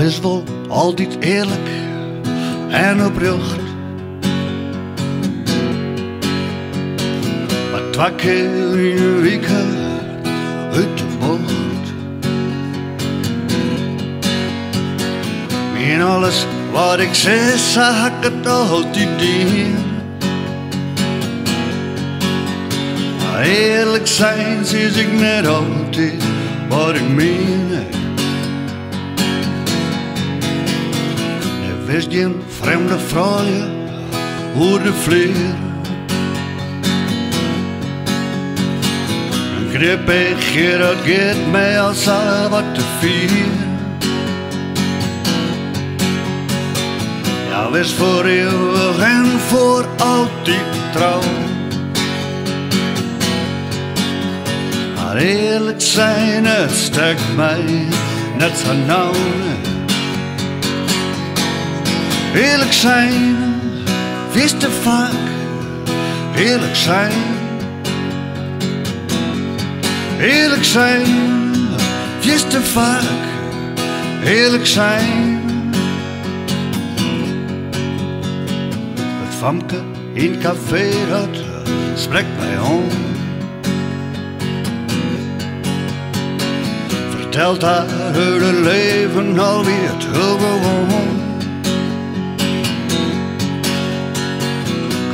is wel altijd eerlijk en oprecht. Maar 2 keer in een week uit de bocht. In alles wat ik zeg, zag ik het altijd in. Maar eerlijk zijn, zie ik net altijd wat ik meen. Er wist geen vreemde vrouwen hoe de vleer. Een grip ik dat gaat mij als al wat te vier. Ja, wees voor eeuwig en voor altijd trouw. Maar eerlijk zijn, het steekt mij net zo nauw. Eerlijk zijn, wees te vaak. Eerlijk zijn. Eerlijk zijn, wees te vaak. Eerlijk zijn. Het famke in café dat spreekt mij om. Vertelt haar hele leven alweer te gewoon.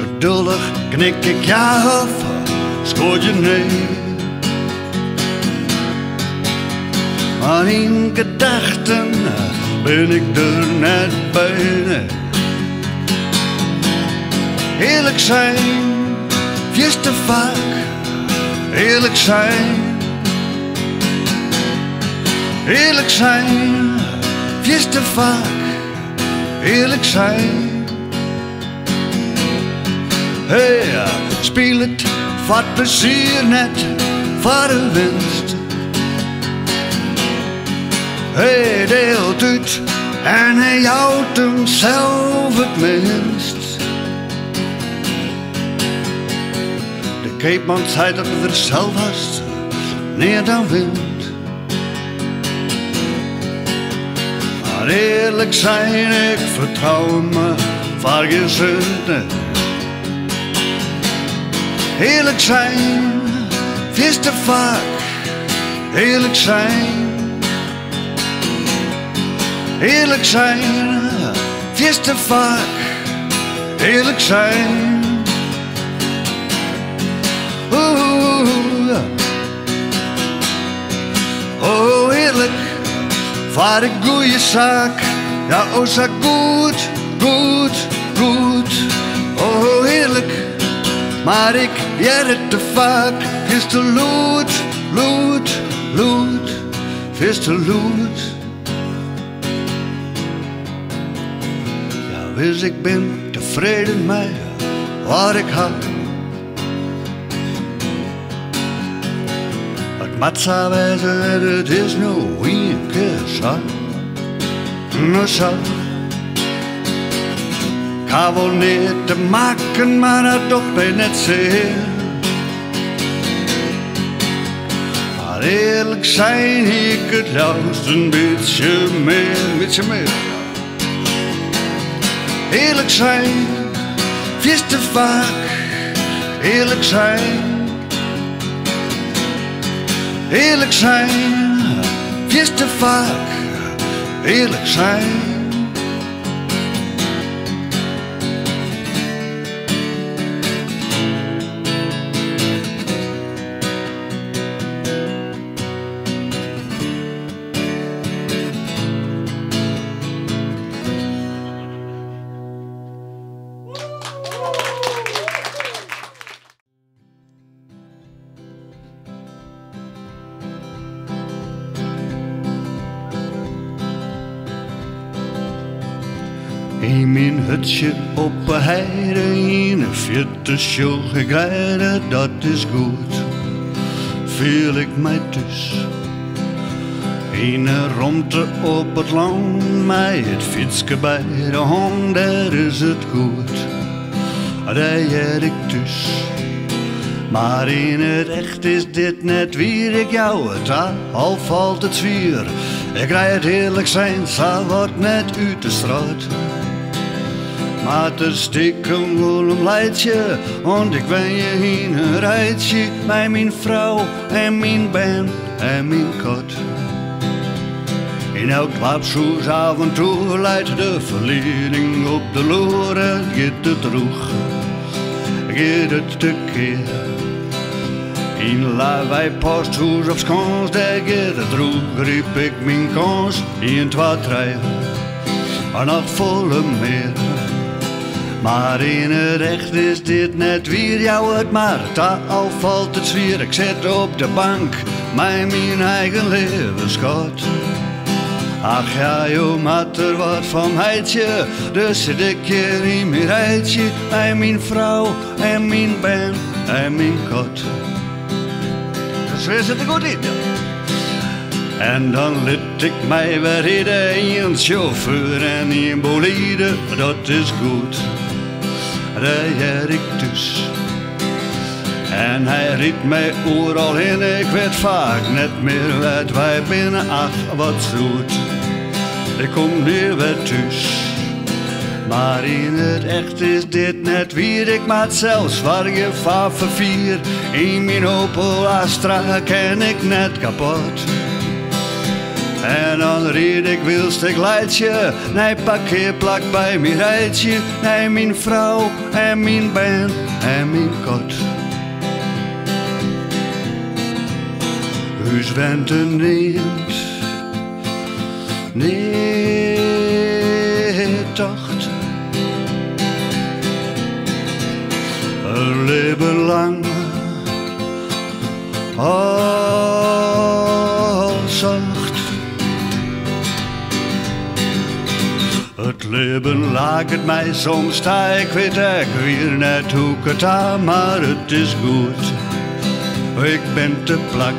Geduldig knik ik ja of schoot je nee. Maar in gedachten ben ik er net bij. Nee. Eerlijk zijn, wees te vaak. Eerlijk zijn. Eerlijk zijn, wees te vaak. Eerlijk zijn. Hey, speel het voor plezier, net voor de winst. Hij deelt uit en hij houdt hem zelf het minst. De keepman zei dat het er zelf was, neer dan wind. Maar eerlijk zijn, ik vertrouw me voor geen zin. Eerlijk zijn, wees te vaak. Eerlijk zijn. Eerlijk zijn, wees te vaak. Eerlijk zijn. Oh, eerlijk, voor de goeie zaak. Ja, oh, zo goed, goed, goed. Oh, eerlijk. Maar ik jij het te vaak, is te lood, lood, lood, is te lood. Ja, wist ik ben tevreden met wat ik had. Het moet zo wezen, het is nou een keer zo. Nou zo. Ik heb wel niet te maken, maar dat toch bij net zeer. Maar eerlijk zijn, ik het juist een beetje meer. Eerlijk zijn, wees te vaak. Eerlijk zijn. Eerlijk zijn, wees te vaak. Eerlijk zijn. In mijn hutje op een heide, in een vierde sjogegrijde, dat is goed, voel ik mij thuis. In een rondte op het land, met het fietsje bij de hand, daar is het goed, daar jij ik thuis. Maar in het echt is dit net wie ik jou het al valt het zwier. Ik rijd het eerlijk zijn, zal wat net uit de straat. Maar te stiekem wel een leidje, want ik ben je in een rijtje. Bij mijn vrouw en mijn band en mijn kot. In elk lapshoes af en toe leidt de verleiding op de loren. Gaat het droeg, gaat het te keer. In lawaai posthoes op skans, daar gaat het droeg. Riep ik mijn kans in 2, 3 en nog volle meer. Maar in het echt is dit net weer jou het maar. Al valt het zwier, ik zit op de bank, mij mijn eigen levensschot. Ach ja, joh, maat er wat van heidje, dus zit ik hier in mijn rijtje. Bij mijn vrouw en mijn band en mijn kot. Dus we zitten goed in. En dan liet ik mij weer rijden in een chauffeur en in een bolide, dat is goed. Rijd ik dus. En hij riet mij overal heen, ik weet vaak net meer wat wij binnen. Ach, wat zoet, ik kom nu weer thuis. Maar in het echt is dit net weer, ik maak zelfs waar je van vier. In mijn Opel Astra ken ik net kapot. En dan rijd ik wilstig leidje, nee parkeerplak bij mijn rijtje. Nee mijn vrouw en mijn band en mijn kot. Huis went een neemt, nee tocht. Een leven lang, al zacht. Het leven laat het mij soms sta, ik weet ik weer net hoe ik het aan, maar het is goed. Ik ben te plak,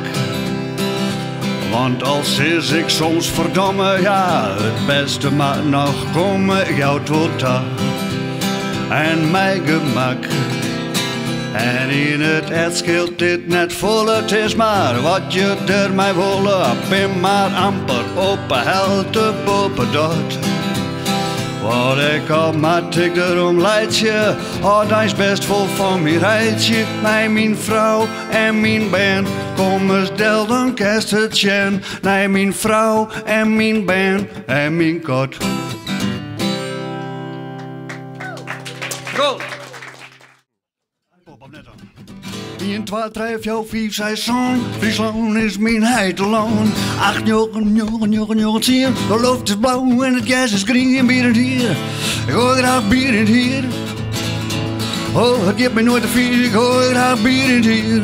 want als is ik soms verdomme, ja, het beste maar nog komen, jou tot daar. En mijn gemak. En in het echt scheelt dit net vol, het is maar wat je er mij willen. Ben maar amper open helte boven dat. Wat ik al mat ik erom leidje, oh dat is best vol van mijn rijtje. Nee mijn vrouw en mijn band, kom eens del dan kerst het jen. Nee mijn vrouw en mijn band en mijn kot. Goed. 1, 2, 3, 4, 5, 6, 7. Friesland is mijn heiteland. 8, 9, 10. De lucht is blauw en het gas is green. Bier in hier. Ik hoor graag bier in hier. Oh, het geeft mij nooit te vier. Ik hoor graag bier in hier.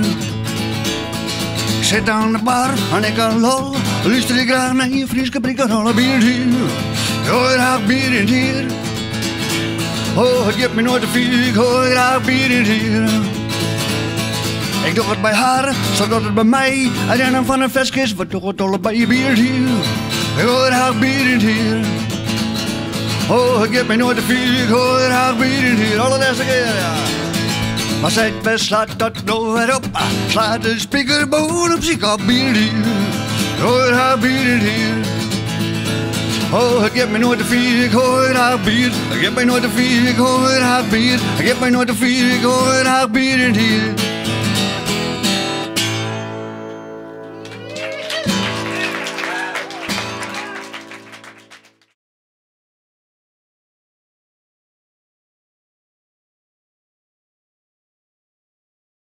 Ik zit aan de bar en ik kan lol. Luister ik graag naar je Friese brigade. Bier in hier. Ik hoor graag bier in hier. Oh, het geeft mij nooit te vier. Ik hoor graag bier in hier. Ik doe het bij haar, zo doet het bij mij. En dan van een festkist, wat doe het alle bij je bier hier. Ik hoor graag bier in hier. Oh, ik geef mij nooit te vier, ik hoor graag bier in hier. Allereerste keer, ja. Maar zij best slaat dat nou weer op. Slaat de speaker bovenop zich op bier hier. Ik hoor graag bier in hier. Oh, ik geef mij nooit te vier, ik hoor graag bier. Ik geef mij nooit te vier, ik hoor graag bier. Ik geef mij nooit te vier, ik hoor graag bier in hier.